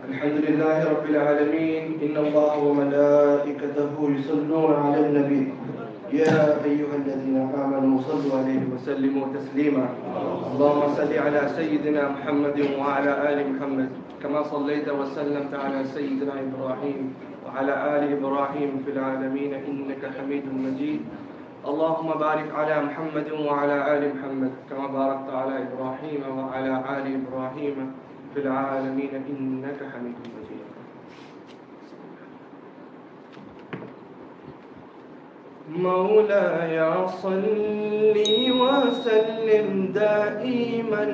الحمد لله رب العالمين. إن الله وملائكته يصلون على النبي يا أيها الذين آمنوا صلوا عليه وسلموا تسليما. اللهم صل على سيدنا محمد وعلى آل محمد كما صليت وسلمت على سيدنا إبراهيم وعلى آل إبراهيم في العالمين إنك حميد مجيد. اللهم بارك على محمد وعلى آل محمد كما باركت على إبراهيم وعلى آل إبراهيم في العالمين إنك حميد مجيد. مولاي صل وسلم دائما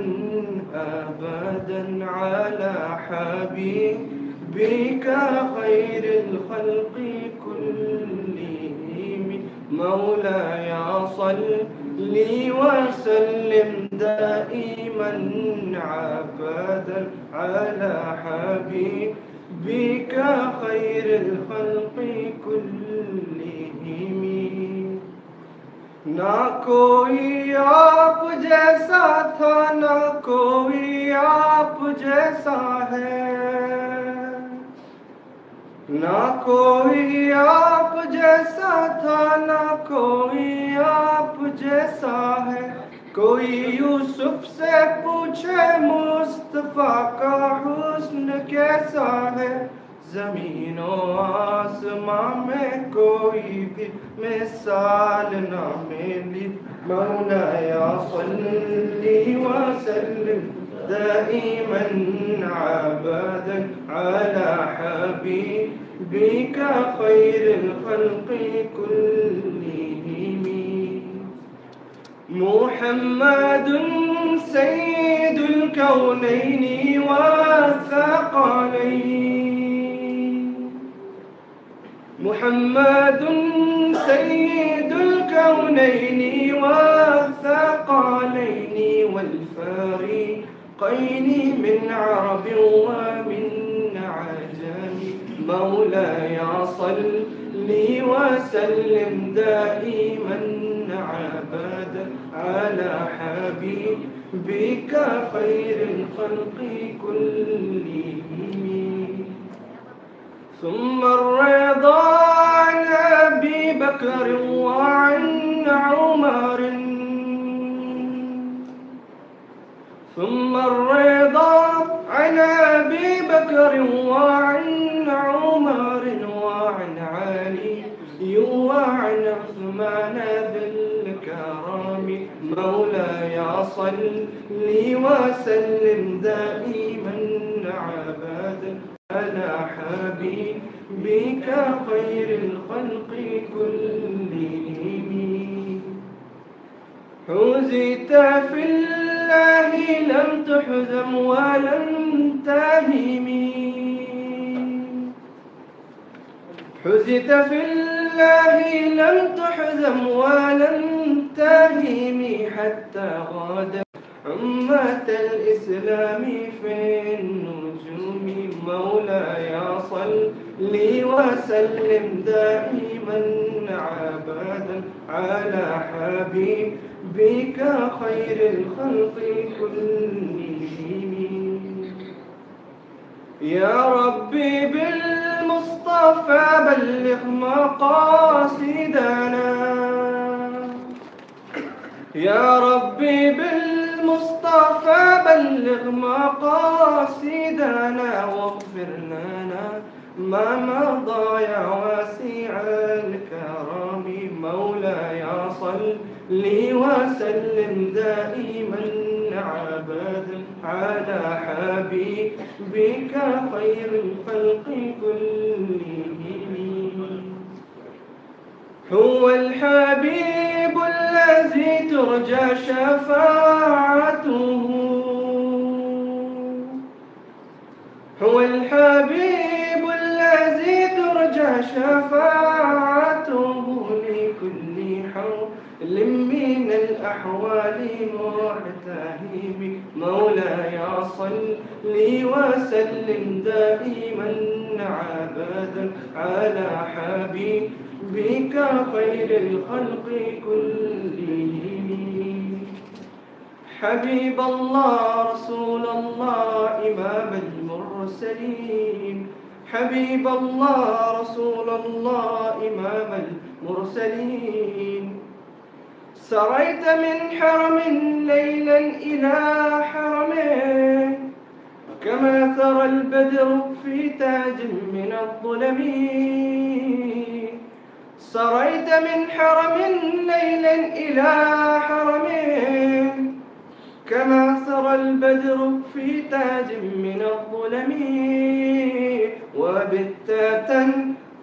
أبدا على حبيبك خير الخلق كلهم. مولاي صل وسلم دائما أبدا على حبيبك خير الخلق كلهم. ना कोई आप जैसा था ना कोई आप जैसा है, ना कोई आप जैसा था ना कोई आप जैसा है। कोई यूसुफ से पूछे मुस्तफा का हुस्न कैसा है। ज़मीन और आसमां में कोई भी मिसाल ना मिली। मौलाया सल्ली वसल्लिम दाइमन अबदन अला हबीबिका खैरिल खल्क़ि कुल्लिहिम। मुहम्मदुन सय्यिदुल कौनैनि वस्सक़लैन। मुहम्मदुन सय्यिदुल कौनैन वस्सक़लैन वल्फ़रीक़ैन मिन अरब व मिन अजम। मौलाय सल्लि वसल्लिम दाइमन अबदा अला हबीबिका खैरिल खल्क़ि कुल्लिहिम। ثم الرضا عن أبي بكر وعن عمر. ثم الرضا عن أبي بكر وعن عمر وعن علي وعن عثمان ذي الكرم. مولاي صل وسلم دائما أبدا على حبيبك خير الخلق كلهم. حزت في الله لم تحزم ولم تهم. حزت في الله لم تحزم ولم تهم حتى غادر أمة الإسلام في النجوم. مولاي صل وسلم دائما أبدا على حبيبك خير الخلق كلهم. يا ربي بالمصطفى بلغ مقاصدنا. يا ربي بالمصطفى بلغ مقاصدنا واغفر لنا ما مضى يا واسع الكرم. مولاي صل وسلم دائما أبدا على حبيبك خير الخلق كلهم. هو الحبيب الذي ترجى شفاعته. هو الحبيب الذي ترجى شفاعته لكل حول من الأحوال محتهم. مولاي صل وسلم دائما أبدا على حبيبك خير الخلق كلهم. حبيب الله رسول الله إمام المرسلين المرسلين حبيب الله رسول الله إمام المرسلين سريت من حرم ليلا إلى حرم كما ثرى البدر في تاج من الظلم سريت من حرم ليلا إلى حرم كما ثرى البدر في تاج من الظلم وبت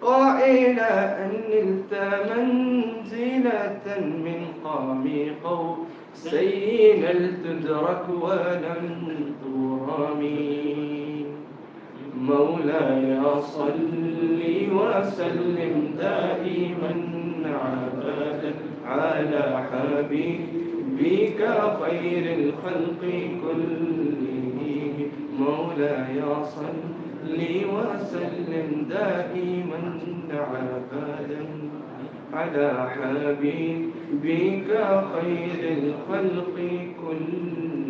قائلا أن نلت منزلة من قام قوسين تدرك ولم ترمي مولاي صل وسلم دائما أبدا على حبيبك خير الخلق كلهم مولاي صل وسلم دائما أبدا على حبيبك خير الخلق كلهم